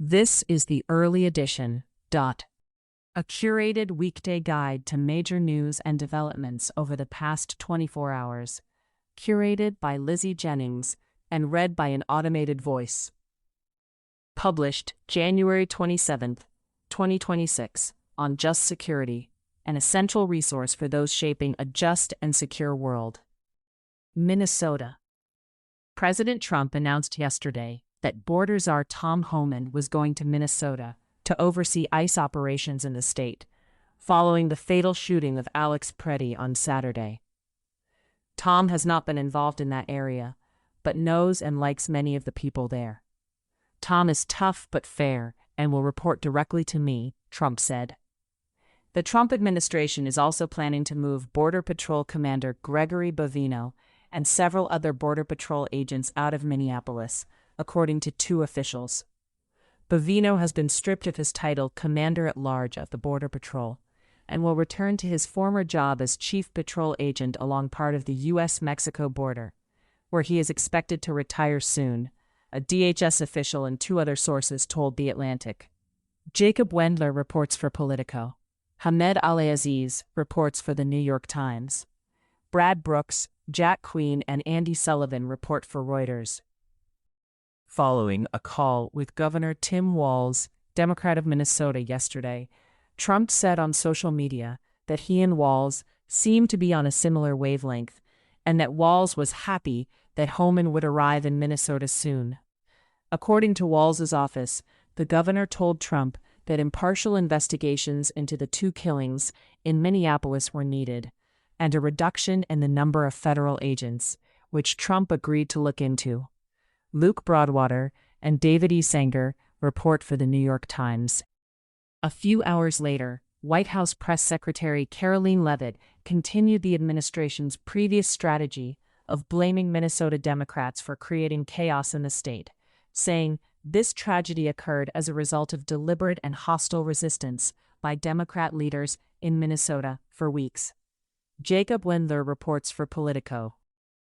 This is the early edition. A curated weekday guide to major news and developments over the past 24 hours. Curated by Lizzie Jennings and read by an automated voice. Published January 27, 2026, on Just Security, an essential resource for those shaping a just and secure world. Minnesota. President Trump announced yesterday that border czar Tom Homan was going to Minnesota to oversee ICE operations in the state, following the fatal shooting of Alex Preddy on Saturday. Tom has not been involved in that area, but knows and likes many of the people there. Tom is tough but fair and will report directly to me, Trump said. The Trump administration is also planning to move Border Patrol Commander Gregory Bovino and several other Border Patrol agents out of Minneapolis, according to two officials. Bovino has been stripped of his title Commander-at-Large of the Border Patrol and will return to his former job as Chief Patrol Agent along part of the U.S.-Mexico border, where he is expected to retire soon, a DHS official and two other sources told The Atlantic. Jacob Wendler reports for Politico. Hamed Al-Aziz reports for The New York Times. Brad Brooks, Jack Queen, and Andy Sullivan report for Reuters. Following a call with Governor Tim Walz, Democrat of Minnesota, yesterday, Trump said on social media that he and Walz seemed to be on a similar wavelength and that Walz was happy that Homan would arrive in Minnesota soon. According to Walz's office, the governor told Trump that impartial investigations into the two killings in Minneapolis were needed, and a reduction in the number of federal agents, which Trump agreed to look into. Luke Broadwater and David E. Sanger report for The New York Times. A few hours later, White House Press Secretary Karoline Leavitt continued the administration's previous strategy of blaming Minnesota Democrats for creating chaos in the state, saying this tragedy occurred as a result of deliberate and hostile resistance by Democrat leaders in Minnesota for weeks. Jacob Wendler reports for Politico.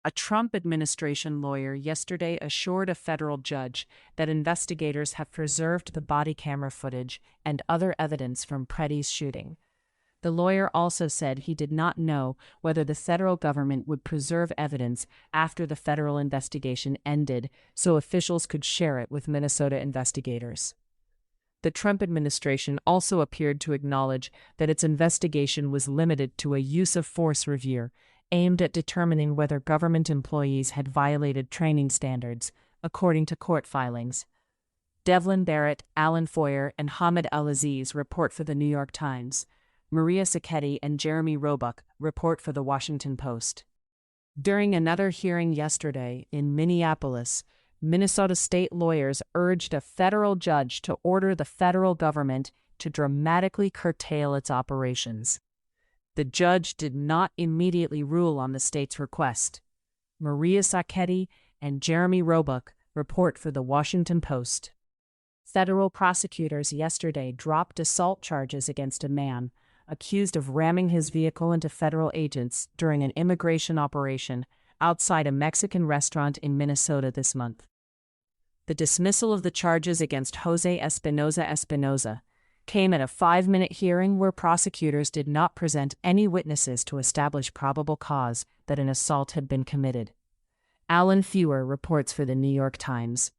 A Trump administration lawyer yesterday assured a federal judge that investigators have preserved the body camera footage and other evidence from Preddy's shooting. The lawyer also said he did not know whether the federal government would preserve evidence after the federal investigation ended so officials could share it with Minnesota investigators. The Trump administration also appeared to acknowledge that its investigation was limited to a use-of-force review aimed at determining whether government employees had violated training standards, according to court filings. Devlin Barrett, Alan Foyer, and Hamed Al-Aziz report for The New York Times. Maria Sacchetti and Jeremy Roebuck report for The Washington Post. During another hearing yesterday in Minneapolis, Minnesota state lawyers urged a federal judge to order the federal government to dramatically curtail its operations. The judge did not immediately rule on the state's request. Maria Sacchetti and Jeremy Roebuck report for The Washington Post. Federal prosecutors yesterday dropped assault charges against a man accused of ramming his vehicle into federal agents during an immigration operation outside a Mexican restaurant in Minnesota this month. The dismissal of the charges against Jose Espinoza came at a 5-minute hearing where prosecutors did not present any witnesses to establish probable cause that an assault had been committed. Alan Feuer reports for The New York Times.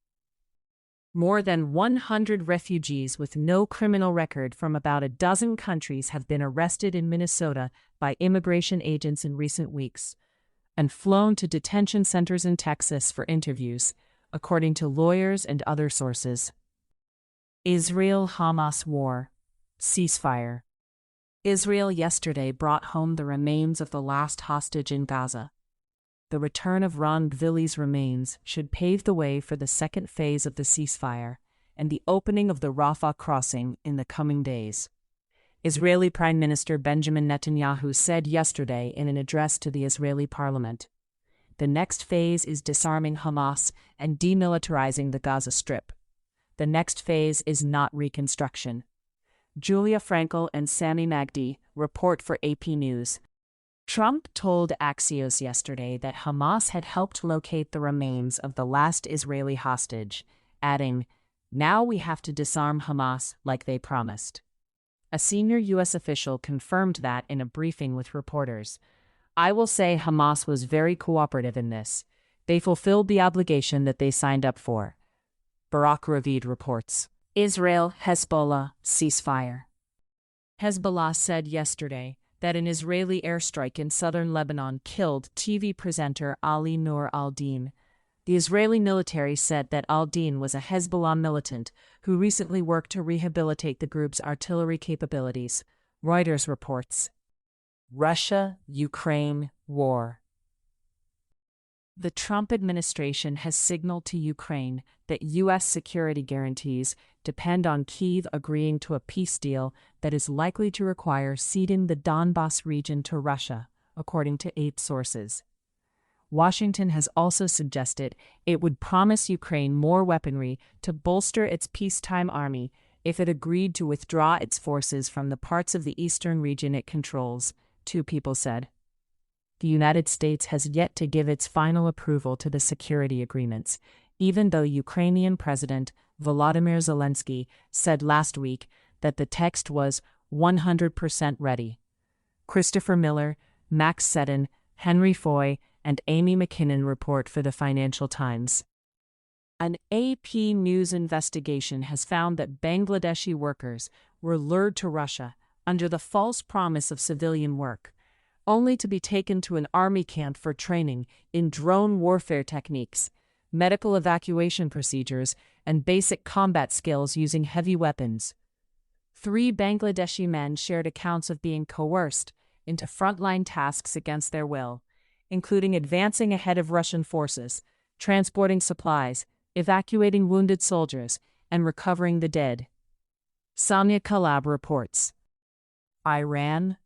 More than 100 refugees with no criminal record from about a dozen countries have been arrested in Minnesota by immigration agents in recent weeks and flown to detention centers in Texas for interviews, according to lawyers and other sources. Israel-Hamas war. Ceasefire. Israel yesterday brought home the remains of the last hostage in Gaza. The return of Ron Gvili's remains should pave the way for the second phase of the ceasefire and the opening of the Rafah crossing in the coming days. Israeli Prime Minister Benjamin Netanyahu said yesterday in an address to the Israeli parliament, "The next phase is disarming Hamas and demilitarizing the Gaza Strip. The next phase is not reconstruction." Julia Frankel and Sami Magdi report for AP News. Trump told Axios yesterday that Hamas had helped locate the remains of the last Israeli hostage, adding, Now we have to disarm Hamas like they promised. A senior U.S. official confirmed that in a briefing with reporters. I will say Hamas was very cooperative in this. They fulfilled the obligation that they signed up for. Barak Ravid reports. Israel-Hezbollah ceasefire. Hezbollah said yesterday that an Israeli airstrike in southern Lebanon killed TV presenter Ali Noor al-Din. The Israeli military said that al-Din was a Hezbollah militant who recently worked to rehabilitate the group's artillery capabilities, Reuters reports. Russia-Ukraine war. The Trump administration has signaled to Ukraine that U.S. security guarantees depend on Kyiv agreeing to a peace deal that is likely to require ceding the Donbas region to Russia, according to 8 sources. Washington has also suggested it would promise Ukraine more weaponry to bolster its peacetime army if it agreed to withdraw its forces from the parts of the eastern region it controls, 2 people said. The United States has yet to give its final approval to the security agreements, even though Ukrainian President Volodymyr Zelensky said last week that the text was 100% ready. Christopher Miller, Max Seddon, Henry Foy, and Amy McKinnon report for the Financial Times. An AP News investigation has found that Bangladeshi workers were lured to Russia under the false promise of civilian work, only to be taken to an army camp for training in drone warfare techniques, medical evacuation procedures, and basic combat skills using heavy weapons. 3 Bangladeshi men shared accounts of being coerced into frontline tasks against their will, including advancing ahead of Russian forces, transporting supplies, evacuating wounded soldiers, and recovering the dead. Sonia Kalab reports. Iran's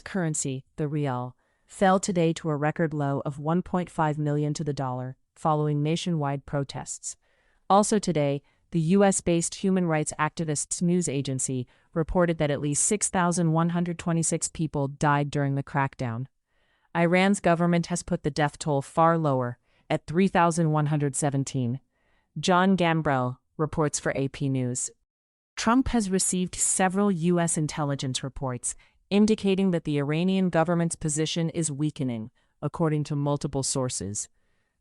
currency, the rial, fell today to a record low of 1.5 million to the dollar, following nationwide protests. Also today, the U.S.-based human rights activists news agency reported that at least 6,126 people died during the crackdown. Iran's government has put the death toll far lower, at 3,117. John Gambrell reports for AP News. Trump has received several U.S. intelligence reports indicating that the Iranian government's position is weakening, according to multiple sources.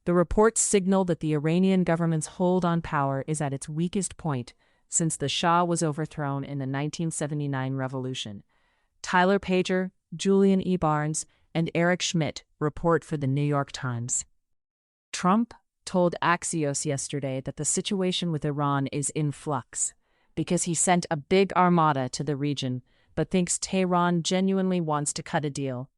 The reports signal that the Iranian government's hold on power is at its weakest point since the Shah was overthrown in the 1979 revolution. Tyler Pager, Julian E. Barnes, and Eric Schmidt report for the New York Times. Trump told Axios yesterday that the situation with Iran is in flux because he sent a big armada to the region but thinks Tehran genuinely wants to cut a deal.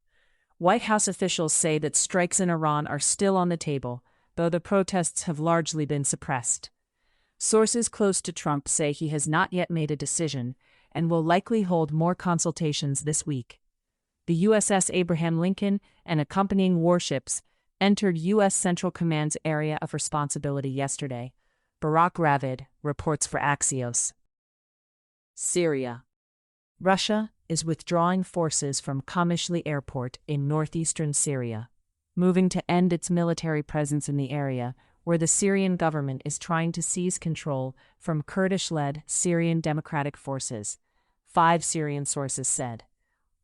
White House officials say that strikes in Iran are still on the table, though the protests have largely been suppressed. Sources close to Trump say he has not yet made a decision and will likely hold more consultations this week. The USS Abraham Lincoln and accompanying warships entered U.S. Central Command's area of responsibility yesterday. Barak Ravid reports for Axios. Syria. Russia is withdrawing forces from Qamishli Airport in northeastern Syria, moving to end its military presence in the area where the Syrian government is trying to seize control from Kurdish-led Syrian Democratic Forces, 5 Syrian sources said.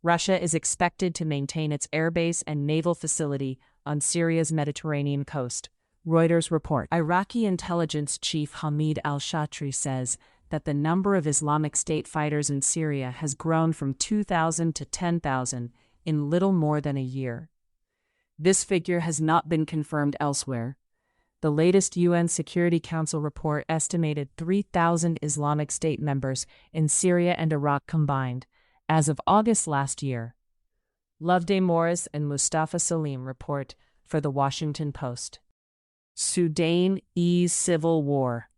Russia is expected to maintain its airbase and naval facility on Syria's Mediterranean coast, Reuters report. Iraqi intelligence chief Hamid al-Shatri says that the number of Islamic State fighters in Syria has grown from 2,000 to 10,000 in little more than a year. This figure has not been confirmed elsewhere. The latest UN Security Council report estimated 3,000 Islamic State members in Syria and Iraq combined, as of August last year. Loveday Morris and Mustafa Salim report for The Washington Post. Sudanese civil war.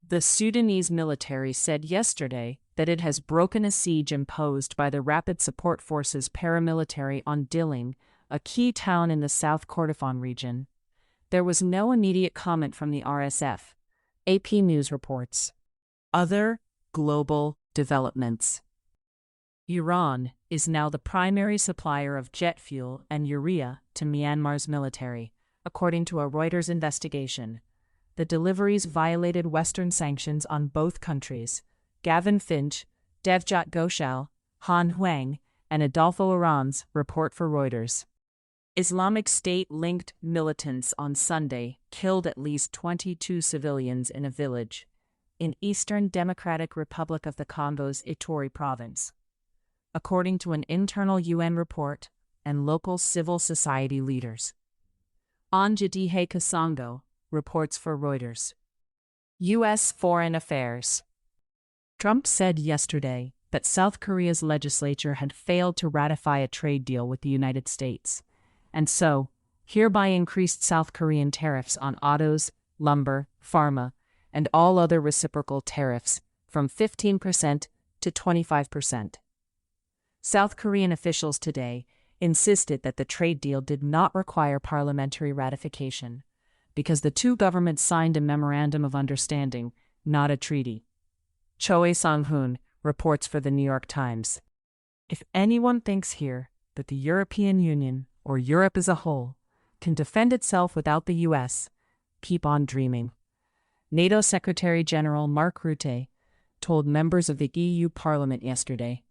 The Sudanese military said yesterday that it has broken a siege imposed by the Rapid Support Forces paramilitary on Dilling, a key town in the South Kordofan region. There was no immediate comment from the RSF, AP News reports. Other global developments. Iran is now the primary supplier of jet fuel and urea to Myanmar's military, according to a Reuters investigation. the deliveries violated Western sanctions on both countries. Gavin Finch, Devjot Ghoshal, Han Huang, and Adolfo Aranz report for Reuters. Islamic State-linked militants on Sunday killed at least 22 civilians in a village in Eastern Democratic Republic of the Congo's Ituri province, according to an internal UN report and local civil society leaders. Onjadihe Kasongo reports for Reuters. U.S. Foreign Affairs. Trump said yesterday that South Korea's legislature had failed to ratify a trade deal with the United States, and so hereby increased South Korean tariffs on autos, lumber, pharma, and all other reciprocal tariffs from 15% to 25%. South Korean officials today insisted that the trade deal did not require parliamentary ratification because the two governments signed a memorandum of understanding, not a treaty. Choi Sang-hoon reports for the New York Times. If anyone thinks here that the European Union, or Europe as a whole, can defend itself without the U.S., keep on dreaming. NATO Secretary General Mark Rutte told members of the EU Parliament yesterday.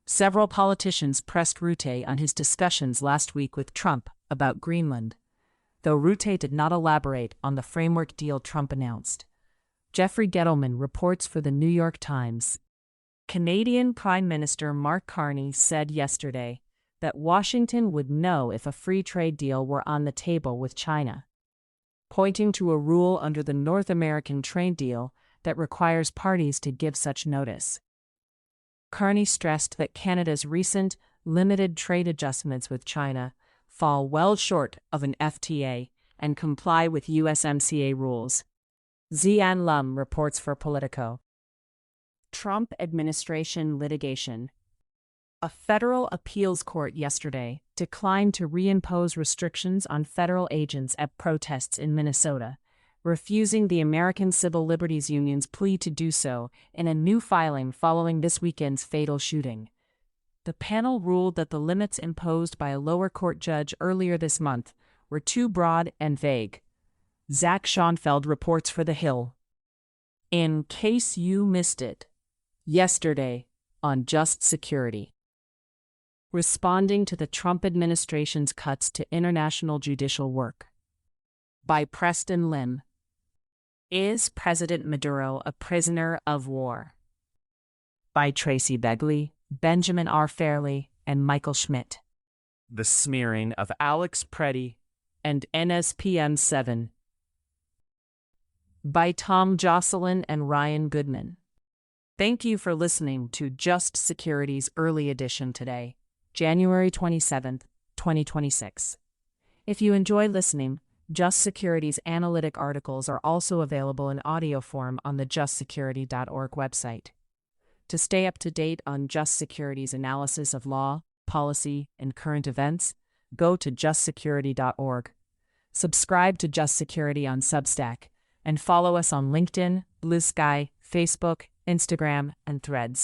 Several politicians pressed Rutte on his discussions last week with Trump about Greenland, though Rutte did not elaborate on the framework deal Trump announced. Jeffrey Gettleman reports for the New York Times. Canadian Prime Minister Mark Carney said yesterday that Washington would know if a free trade deal were on the table with China, pointing to a rule under the North American trade deal that requires parties to give such notice. Carney stressed that Canada's recent limited trade adjustments with China fall well short of an FTA and comply with USMCA rules. Zian Lum reports for Politico. Trump administration litigation. A federal appeals court yesterday declined to reimpose restrictions on federal agents at protests in Minnesota, refusing the American Civil Liberties Union's plea to do so in a new filing following this weekend's fatal shooting. The panel ruled that the limits imposed by a lower court judge earlier this month were too broad and vague. Zach Schoenfeld reports for The Hill. In case you missed it, yesterday on Just Security. Responding to the Trump administration's cuts to international judicial work. By Preston Lim. Is President Maduro a prisoner of war? By Tracy Begley, Benjamin R. Fairley, and Michael Schmidt. The Smearing of Alex Preddy and NSPM 7. By Tom Jocelyn and Ryan Goodman. Thank you for listening to Just Security's early edition today, January 27, 2026. If you enjoy listening, Just Security's analytic articles are also available in audio form on the justsecurity.org website. To stay up to date on Just Security's analysis of law, policy, and current events, go to justsecurity.org. Subscribe to Just Security on Substack, and follow us on LinkedIn, Blue Sky, Facebook, Instagram, and Threads.